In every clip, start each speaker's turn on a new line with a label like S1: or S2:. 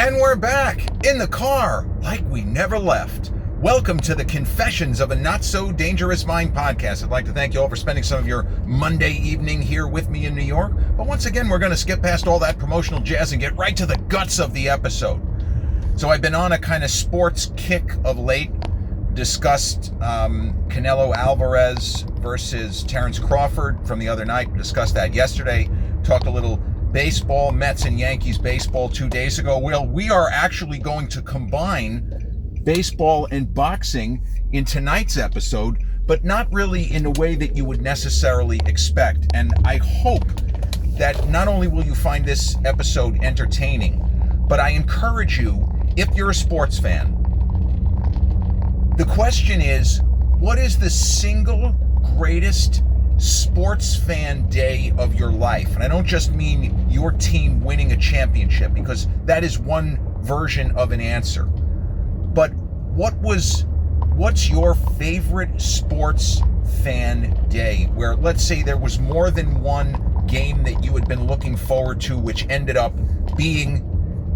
S1: And we're back in the car like we never left. Welcome to the Confessions of a Not So Dangerous Mind podcast. I'd like to thank you all for spending some of your Monday evening here with me in New York. But once again, we're going to skip past all that promotional jazz and get right to the guts of the episode. So I've been on a kind of sports kick of late. Discussed Canelo Alvarez versus Terrence Crawford from the other night. Discussed that yesterday. Talked a little baseball, Mets and Yankees baseball 2 days ago. Well, we are actually going to combine baseball and boxing in tonight's episode, but not really in a way that you would necessarily expect. And I hope that not only will you find this episode entertaining, but I encourage you, if you're a sports fan, the question is, what is the single greatest sports fan day of your life? And I don't just mean your team winning a championship, because that is one version of an answer. But what's your favorite sports fan day where, let's say, there was more than one game that you had been looking forward to which ended up being,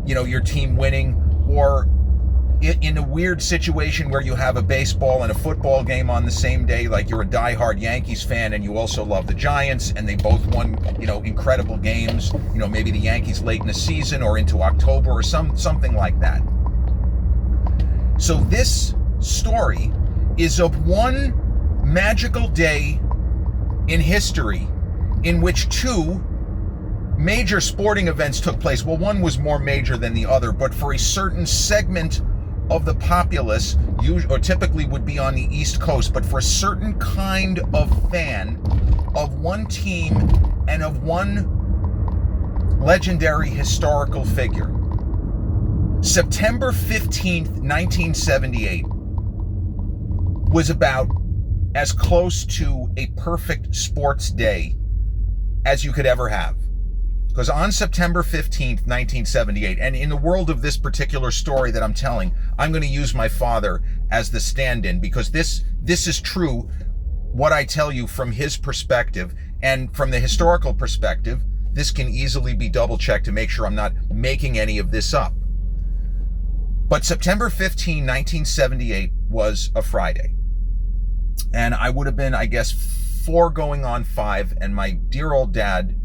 S1: your team winning, or in a weird situation where you have a baseball and a football game on the same day, like you're a diehard Yankees fan and you also love the Giants and they both won, incredible games, maybe the Yankees late in the season or into October or something like that. So this story is of one magical day in history in which two major sporting events took place. Well, one was more major than the other, but for a certain segment of the populace, or typically would be on the East Coast, but for a certain kind of fan of one team and of one legendary historical figure. September 15th, 1978 was about as close to a perfect sports day as you could ever have. Because on September 15th, 1978, and in the world of this particular story that I'm telling, I'm going to use my father as the stand-in, because this is true, what I tell you from his perspective, and from the historical perspective, this can easily be double-checked to make sure I'm not making any of this up. But September 15, 1978 was a Friday. And I would have been, I guess, 4 going on 5, and my dear old dad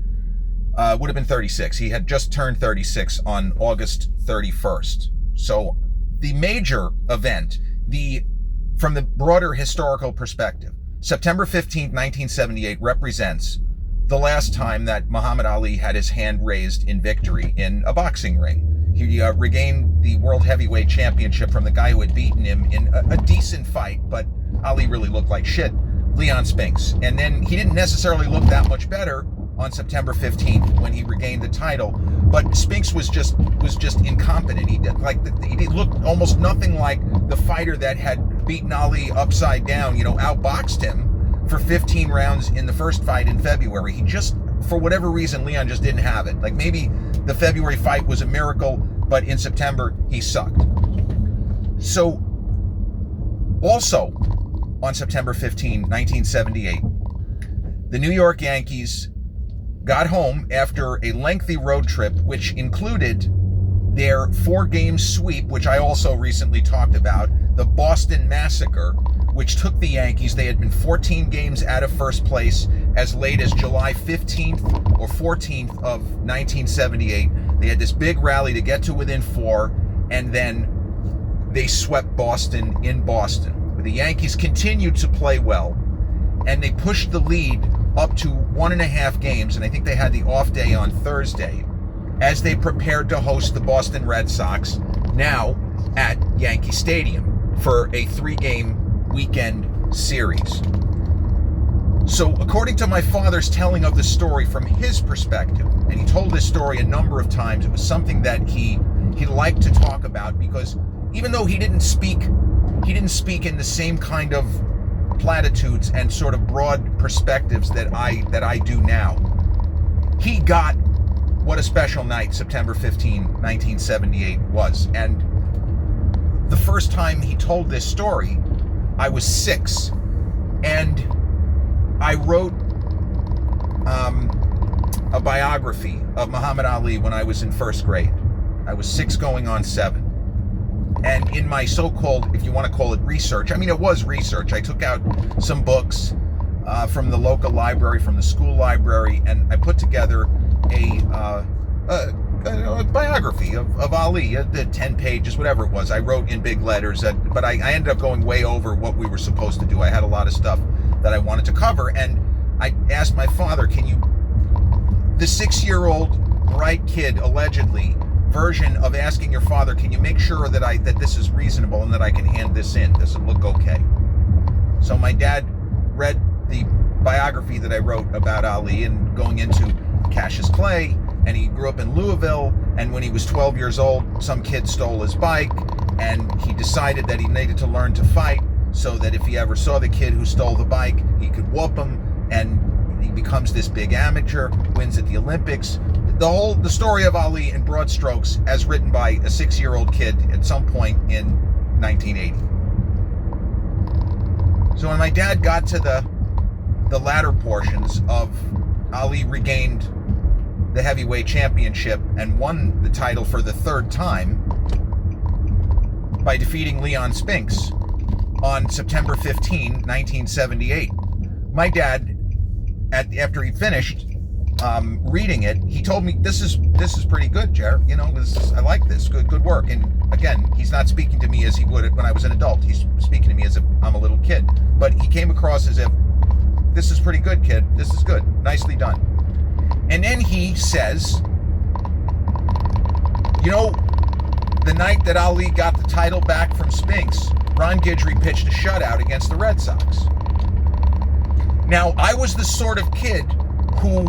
S1: would have been 36. He had just turned 36 on August 31st. So the major event, from the broader historical perspective, September 15th, 1978 represents the last time that Muhammad Ali had his hand raised in victory in a boxing ring. He regained the World Heavyweight Championship from the guy who had beaten him in a decent fight, but Ali really looked like shit, Leon Spinks. And then he didn't necessarily look that much better on September 15th when he regained the title, but Spinks was just incompetent. He looked almost nothing like the fighter that had beaten Ali upside down, outboxed him for 15 rounds in the first fight in February. He just, for whatever reason, Leon just didn't have it. Like, maybe the February fight was a miracle, but in September he sucked. So also on September 15, 1978, the New York Yankees got home after a lengthy road trip, which included their 4-game sweep, which I also recently talked about, the Boston Massacre, which took the Yankees. They had been 14 games out of first place as late as July 15th or 14th of 1978. They had this big rally to get to within 4, and then they swept Boston in Boston. But the Yankees continued to play well, and they pushed the lead up to 1.5 games, and I think they had the off day on Thursday, as they prepared to host the Boston Red Sox, now at Yankee Stadium, for a 3-game weekend series. So according to my father's telling of the story from his perspective, and he told this story a number of times, it was something that he liked to talk about, because even though he didn't speak in the same kind of platitudes and sort of broad perspectives that I do now, he got what a special night September 15, 1978 was. And the first time he told this story, I was 6, and I wrote a biography of Muhammad Ali when I was in first grade. I was 6 going on 7. And in my so-called, if you want to call it research, I mean, it was research. I took out some books from the local library, from the school library, and I put together a biography of Ali, 10 pages, whatever it was. I wrote in big letters, but I ended up going way over what we were supposed to do. I had a lot of stuff that I wanted to cover, and I asked my father, the 6-year-old bright kid, allegedly, version of asking your father, can you make sure that this is reasonable and that I can hand this in? Does it look okay? So my dad read the biography that I wrote about Ali and going into Cassius Clay, and he grew up in Louisville, and when he was 12 years old, some kid stole his bike, and he decided that he needed to learn to fight so that if he ever saw the kid who stole the bike, he could whoop him, and he becomes this big amateur, wins at the Olympics. The story of Ali in broad strokes, as written by a 6-year-old kid at some point in 1980. So when my dad got to the latter portions of Ali regained the heavyweight championship and won the title for the 3rd time by defeating Leon Spinks on September 15, 1978. My dad, after he finished reading it, he told me, this is pretty good, Jared. I like this. Good work. And again, he's not speaking to me as he would when I was an adult. He's speaking to me as if I'm a little kid. But he came across as if, this is pretty good, kid. This is good. Nicely done. And then he says, the night that Ali got the title back from Spinks, Ron Guidry pitched a shutout against the Red Sox. Now, I was the sort of kid who,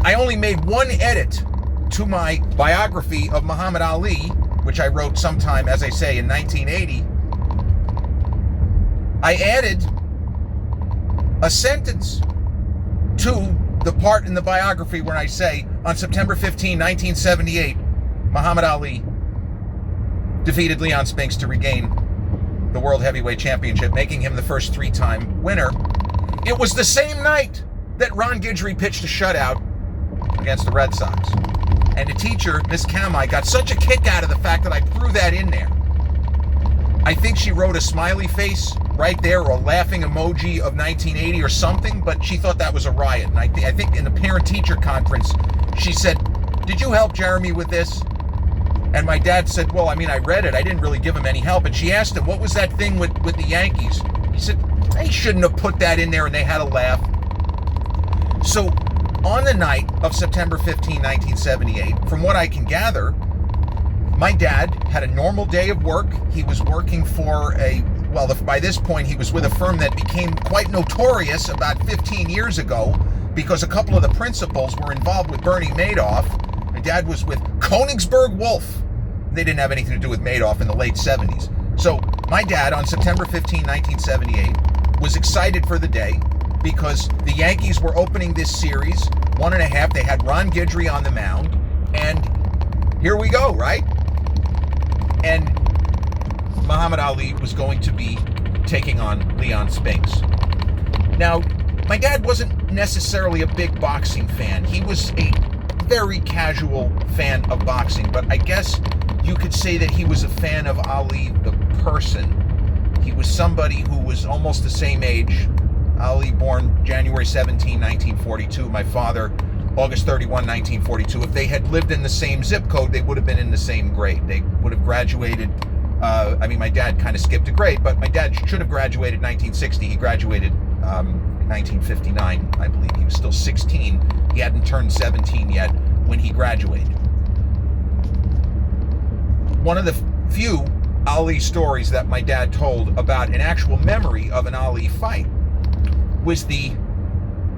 S1: I only made one edit to my biography of Muhammad Ali, which I wrote sometime, as I say, in 1980. I added a sentence to the part in the biography where I say, on September 15, 1978, Muhammad Ali defeated Leon Spinks to regain the World Heavyweight Championship, making him the first 3-time winner. It was the same night that Ron Guidry pitched a shutout against the Red Sox. And the teacher, Miss Kamai, got such a kick out of the fact that I threw that in there. I think she wrote a smiley face right there, or a laughing emoji of 1980 or something, but she thought that was a riot. And I think in the parent-teacher conference, she said, did you help Jeremy with this? And my dad said, well, I read it. I didn't really give him any help. And she asked him, what was that thing with the Yankees? He said, they shouldn't have put that in there, and they had a laugh. So on the night of September 15, 1978, from what I can gather, my dad had a normal day of work. He was working for by this point, he was with a firm that became quite notorious about 15 years ago because a couple of the principals were involved with Bernie Madoff. My dad was with Koenigsberg Wolf. They didn't have anything to do with Madoff in the late 70s. So my dad, on September 15, 1978, was excited for the day because the Yankees were opening this series, 1.5. They had Ron Guidry on the mound, and here we go, right? And Muhammad Ali was going to be taking on Leon Spinks. Now, my dad wasn't necessarily a big boxing fan. He was a very casual fan of boxing, but I guess you could say that he was a fan of Ali, the person. He was somebody who was almost the same age. Ali, born January 17, 1942. My father, August 31, 1942. If they had lived in the same zip code, they would have been in the same grade. They would have graduated. My dad kind of skipped a grade, but my dad should have graduated 1960. He graduated in 1959, I believe. He was still 16. He hadn't turned 17 yet when he graduated. One of the few Ali stories that my dad told about an actual memory of an Ali fight was the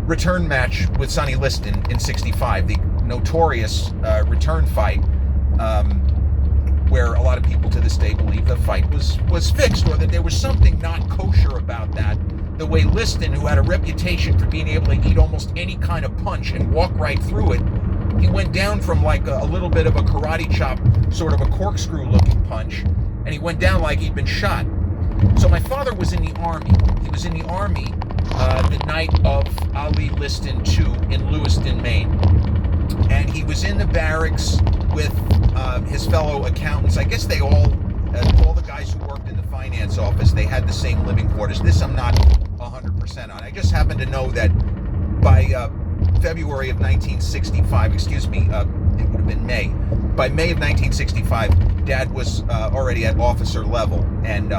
S1: return match with Sonny Liston in 65, the notorious return fight where a lot of people to this day believe the fight was fixed, or that there was something not kosher about that. The way Liston, who had a reputation for being able to eat almost any kind of punch and walk right through it, he went down from like a little bit of a karate chop, sort of a corkscrew looking punch, and he went down like he'd been shot. So my father was in the Army. He was in the Army the night of Ali Liston 2 in Lewiston, Maine. And he was in the barracks with his fellow accountants. I guess they all the guys who worked in the finance office, they had the same living quarters. This I'm not 100% on. I just happen to know that by February of 1965, it would have been May. By May of 1965, Dad was already at officer level, and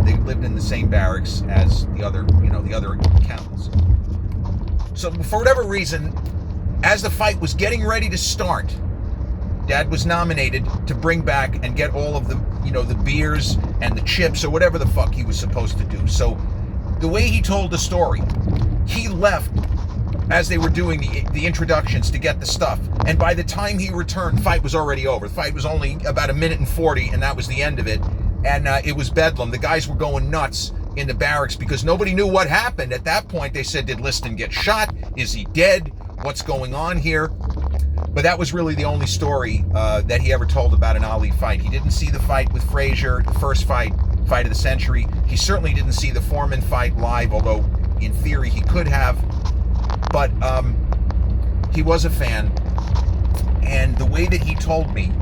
S1: they lived in the same barracks as the other accountants. So for whatever reason, as the fight was getting ready to start, Dad was nominated to bring back and get all of the beers and the chips or whatever the fuck he was supposed to do. So the way he told the story, he left as they were doing the introductions to get the stuff, and by the time he returned, the fight was already over. The fight was only about 1:40, and that was the end of it. And it was bedlam. The guys were going nuts in the barracks because nobody knew what happened. At that point, they said, did Liston get shot? Is he dead? What's going on here? But that was really the only story that he ever told about an Ali fight. He didn't see the fight with Frazier, the first fight of the century. He certainly didn't see the Foreman fight live, although in theory he could have. But he was a fan. And the way that he told me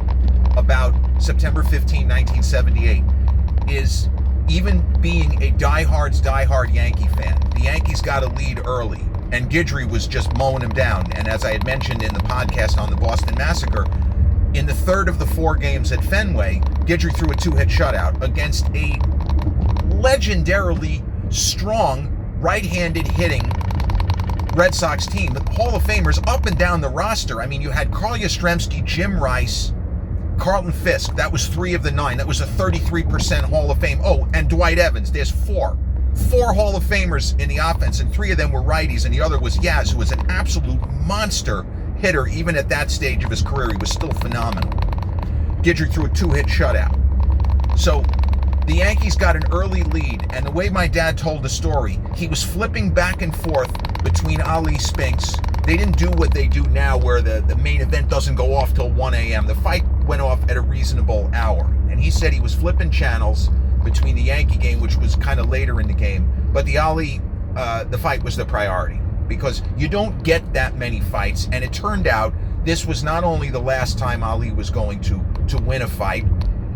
S1: about September 15, 1978 is, even being a diehard Yankee fan, the Yankees got a lead early, and Guidry was just mowing him down. And as I had mentioned in the podcast on the Boston Massacre, in the third of the 4 games at Fenway, Guidry threw a 2-hit shutout against a legendarily strong, right-handed hitting Red Sox team. The Hall of Famers up and down the roster. I mean, you had Carl Yastrzemski, Jim Rice, Carlton Fisk. That was 3 of the 9. That was a 33% Hall of Fame. Oh, and Dwight Evans. There's 4 Hall of Famers in the offense, and 3 of them were righties, and the other was Yaz, who was an absolute monster hitter. Even at that stage of his career, he was still phenomenal. Guidry threw a 2-hit shutout. So the Yankees got an early lead, and the way my dad told the story, he was flipping back and forth between Ali Spinks. They didn't do what they do now, where the main event doesn't go off till 1 a.m. The fight went off at a reasonable hour, and he said he was flipping channels between the Yankee game, which was kind of later in the game, but the Ali, the fight was the priority, because you don't get that many fights. And it turned out this was not only the last time Ali was going to win a fight.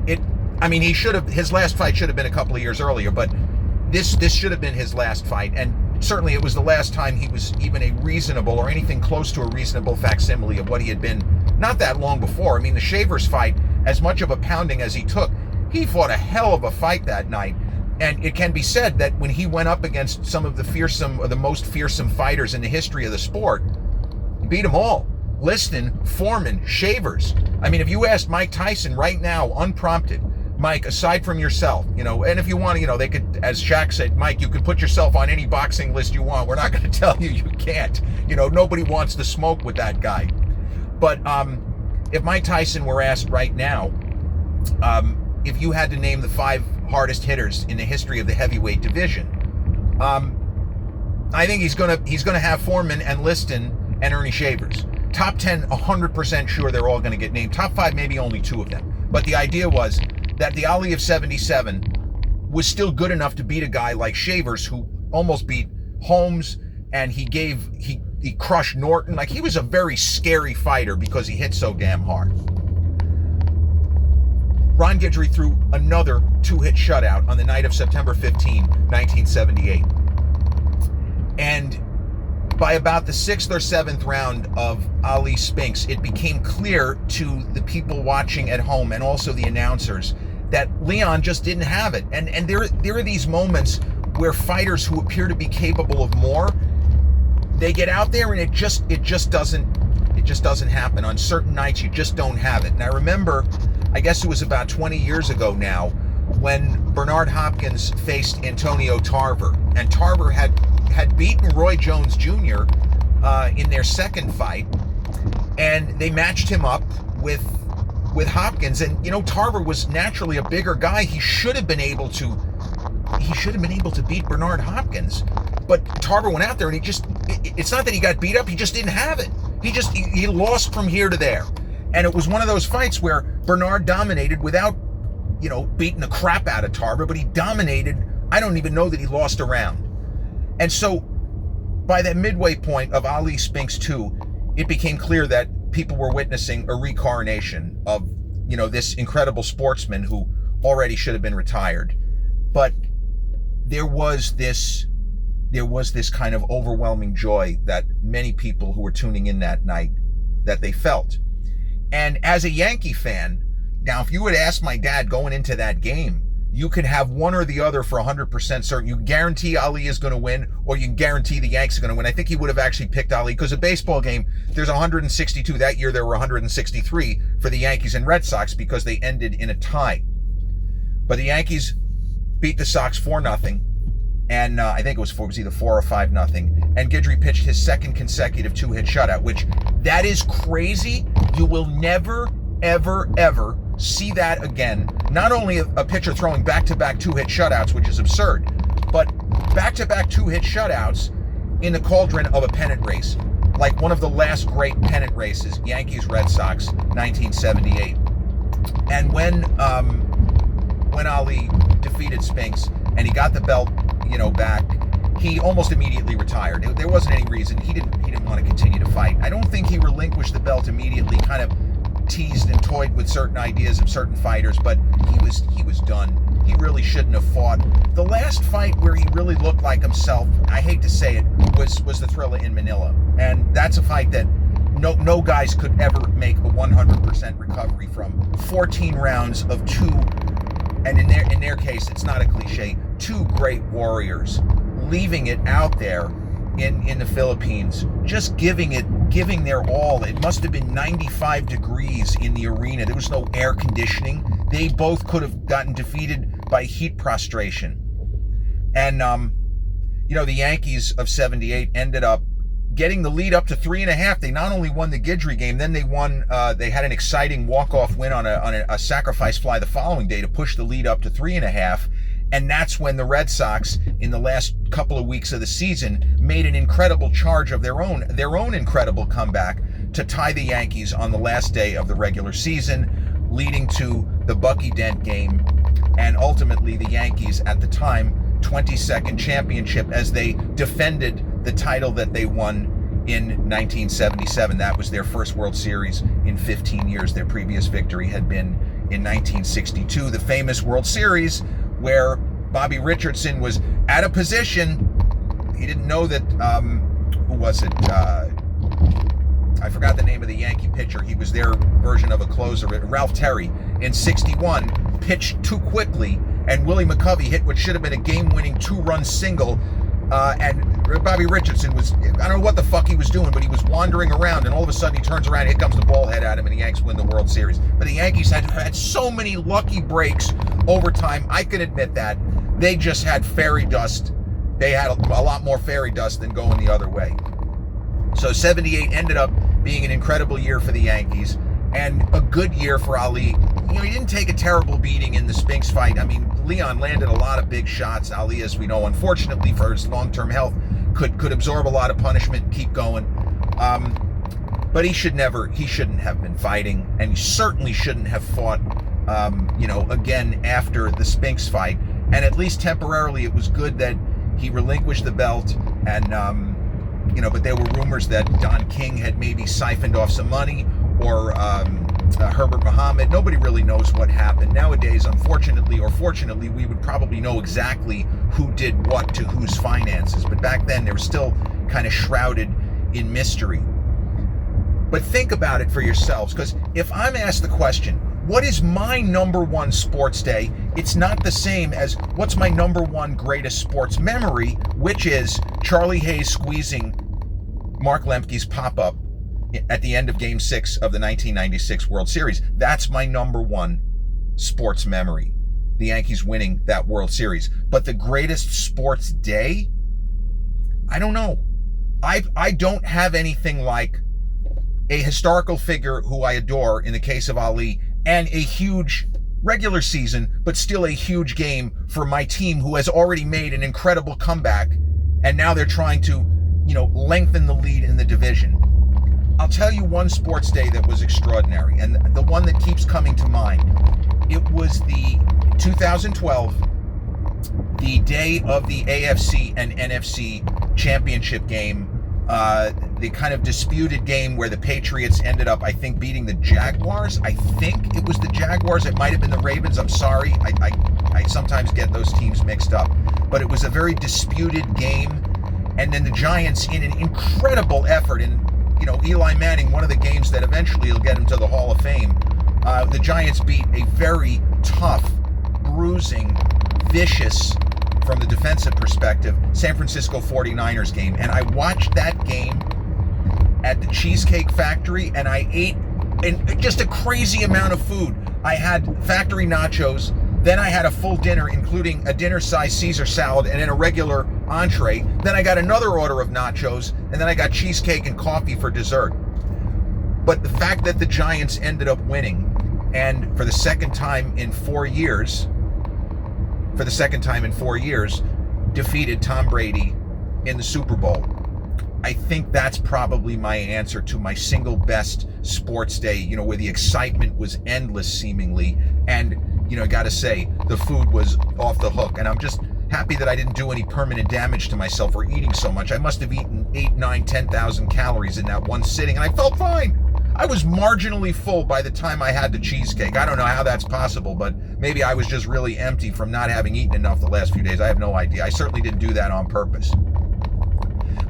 S1: His last fight should have been a couple of years earlier, but this should have been his last fight, and certainly it was the last time he was even a reasonable, or anything close to a reasonable facsimile of what he had been not that long before. I mean, the Shavers fight, as much of a pounding as he took, he fought a hell of a fight that night. And it can be said that when he went up against some of the most fearsome fighters in the history of the sport, he beat them all. Liston, Foreman, Shavers. I mean, if you asked Mike Tyson right now, unprompted, Mike, aside from yourself, and if you want to, they could, as Shaq said, Mike, you could put yourself on any boxing list you want. We're not going to tell you can't. Nobody wants to smoke with that guy. But if Mike Tyson were asked right now, if you had to name the 5 hardest hitters in the history of the heavyweight division, I think he's gonna have Foreman and Liston and Ernie Shavers. Top 10, 100% sure they're all going to get named. Top 5, maybe only 2 of them. But the idea was that the Ali of 77 was still good enough to beat a guy like Shavers, who almost beat Holmes, and he crushed Norton. Like, he was a very scary fighter because he hit so damn hard. Ron Guidry threw another 2-hit shutout on the night of September 15, 1978. And by about the 6th or 7th round of Ali Spinks, it became clear to the people watching at home, and also the announcers, that Leon just didn't have it. And there are these moments where fighters who appear to be capable of more, they get out there and it just doesn't happen. On certain nights, you just don't have it. And I remember, I guess it was about 20 years ago now, when Bernard Hopkins faced Antonio Tarver, and Tarver had beaten Roy Jones Jr. In their second fight, and they matched him up with Hopkins. And Tarver was naturally a bigger guy. He should have been able to beat Bernard Hopkins, but Tarver went out there and it's not that he got beat up, he just didn't have it. He lost from here to there. And it was one of those fights where Bernard dominated without beating the crap out of Tarver, but he dominated. I don't even know that he lost a round. And so by that midway point of Ali Spinks 2, it became clear that people were witnessing a reincarnation of, this incredible sportsman who already should have been retired. But there was this kind of overwhelming joy that many people who were tuning in that night, that they felt. And as a Yankee fan, now if you had asked my dad going into that game, you could have one or the other for 100% certain. You guarantee Ali is going to win, or you can guarantee the Yanks are going to win. I think he would have actually picked Ali, because a baseball game, there's 162. That year there were 163 for the Yankees and Red Sox because they ended in a tie. But the Yankees beat the Sox 4-0. And I think it was either 4 or 5-0. And Guidry pitched his second consecutive 2-hit shutout, which, that is crazy. You will never, ever, ever see that again. Not only a pitcher throwing back-to-back 2-hit shutouts, which is absurd, but back-to-back 2-hit shutouts in the cauldron of a pennant race, like one of the last great pennant races, Yankees-Red Sox, 1978. And when Ali defeated Spinks and he got the belt, back, he almost immediately retired. There wasn't any reason. He didn't want to continue to fight. I don't think he relinquished the belt immediately. Kind of teased and toyed with certain ideas of certain fighters, but he was done. He really shouldn't have fought. The last fight where he really looked like himself, I hate to say it, was the Thrilla in Manila, and that's a fight that no guys could ever make a 100% recovery from. 14 rounds of two, and in their case, it's not a cliche, two great warriors, leaving it out there in the Philippines, just giving their all. It must have been 95 degrees in the arena. There was no air conditioning. They both could have gotten defeated by heat prostration. And, the Yankees of 78 ended up getting the lead up to 3.5. They not only won the Guidry game, then they won, they had an exciting walk-off win on a sacrifice fly the following day to push the lead up to 3.5. And that's when the Red Sox, in the last couple of weeks of the season, made an incredible charge of their own incredible comeback to tie the Yankees on the last day of the regular season, leading to the Bucky Dent game, and ultimately the Yankees at the time 22nd championship as they defended the title that they won in 1977. That was their first World Series in 15 years. Their previous victory had been in 1962, the famous World Series where Bobby Richardson was at a position. He didn't know that, who was it? I forgot the name of the Yankee pitcher. He was their version of a closer. Ralph Terry in 61 pitched too quickly, and Willie McCovey hit what should have been a game-winning 2-run single. And Bobby Richardson was, I don't know what the fuck he was doing, but he was wandering around, and all of a sudden he turns around, here comes the ball head at him, and the Yanks win the World Series. But the Yankees had so many lucky breaks over time. I can admit that. They just had fairy dust. They had a lot more fairy dust than going the other way. So 78 ended up being an incredible year for the Yankees, and a good year for Ali. He didn't take a terrible beating in the Spinks fight. I mean, Leon landed a lot of big shots. Ali, as we know, unfortunately for his long-term health, could absorb a lot of punishment and keep going. But he shouldn't have been fighting, and he certainly shouldn't have fought, again after the Spinks fight. And at least temporarily, it was good that he relinquished the belt. And but there were rumors that Don King had maybe siphoned off some money, or Herbert Muhammad. Nobody really knows what happened. Nowadays, unfortunately or fortunately, we would probably know exactly who did what to whose finances. But back then, they were still kind of shrouded in mystery. But think about it for yourselves, because if I'm asked the question, what is my number one sports day? It's not the same as what's my number one greatest sports memory, which is Charlie Hayes squeezing Mark Lemke's pop-up at the end of Game 6 of the 1996 World Series. That's my number one sports memory, the Yankees winning that World Series. But the greatest sports day? I don't know. I don't have anything like a historical figure who I adore in the case of Ali, and a huge regular season, but still a huge game for my team who has already made an incredible comeback, and now they're trying to, lengthen the lead in the division. I'll tell you one sports day that was extraordinary, and the one that keeps coming to mind. It was the 2012, the day of the AFC and NFC championship game. the kind of disputed game where the Patriots ended up, I think, beating the Jaguars. I think it was the Jaguars. It might have been the Ravens. I'm sorry. I sometimes get those teams mixed up. But it was a very disputed game. And then the Giants, in an incredible effort, and Eli Manning, one of the games that eventually will get him to the Hall of Fame, the Giants beat a very tough, bruising, vicious, from the defensive perspective, San Francisco 49ers game. And I watched that game at the Cheesecake Factory, and I ate just a crazy amount of food. I had factory nachos, then I had a full dinner, including a dinner-sized Caesar salad and then a regular entree. Then I got another order of nachos, and then I got cheesecake and coffee for dessert. But the fact that the Giants ended up winning, and for the second time in 4 years, defeated Tom Brady in the Super Bowl. I think that's probably my answer to my single best sports day, where the excitement was endless seemingly. And, I got to say, the food was off the hook. And I'm just happy that I didn't do any permanent damage to myself for eating so much. I must have eaten 8, 9, 10,000 calories in that one sitting, and I felt fine. I was marginally full by the time I had the cheesecake. I don't know how that's possible, but maybe I was just really empty from not having eaten enough the last few days. I have no idea. I certainly didn't do that on purpose.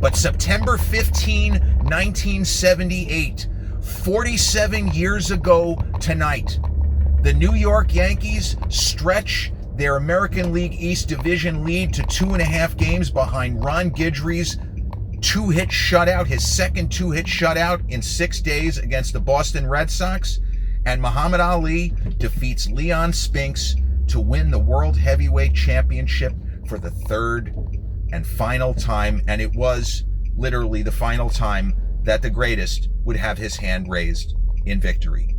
S1: But September 15, 1978, 47 years ago tonight, the New York Yankees stretch their American League East Division lead to 2.5 games behind Ron Guidry's 2-hit shutout, his second 2-hit shutout in 6 days against the Boston Red Sox. And Muhammad Ali defeats Leon Spinks to win the World Heavyweight Championship for the third and final time. And it was literally the final time that the greatest would have his hand raised in victory.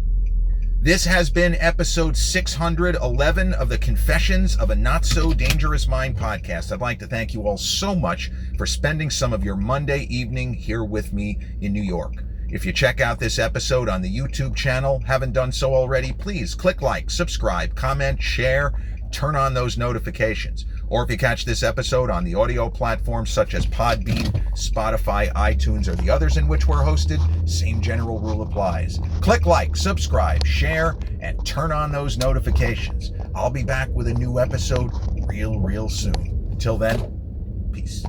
S1: This has been episode 611 of the Confessions of a Not So Dangerous Mind podcast. I'd like to thank you all so much for spending some of your Monday evening here with me in New York. If you check out this episode on the YouTube channel, haven't done so already, please click like, subscribe, comment, share, turn on those notifications. Or if you catch this episode on the audio platforms such as Podbean, Spotify, iTunes, or the others in which we're hosted, same general rule applies. Click like, subscribe, share, and turn on those notifications. I'll be back with a new episode real soon. Until then, peace.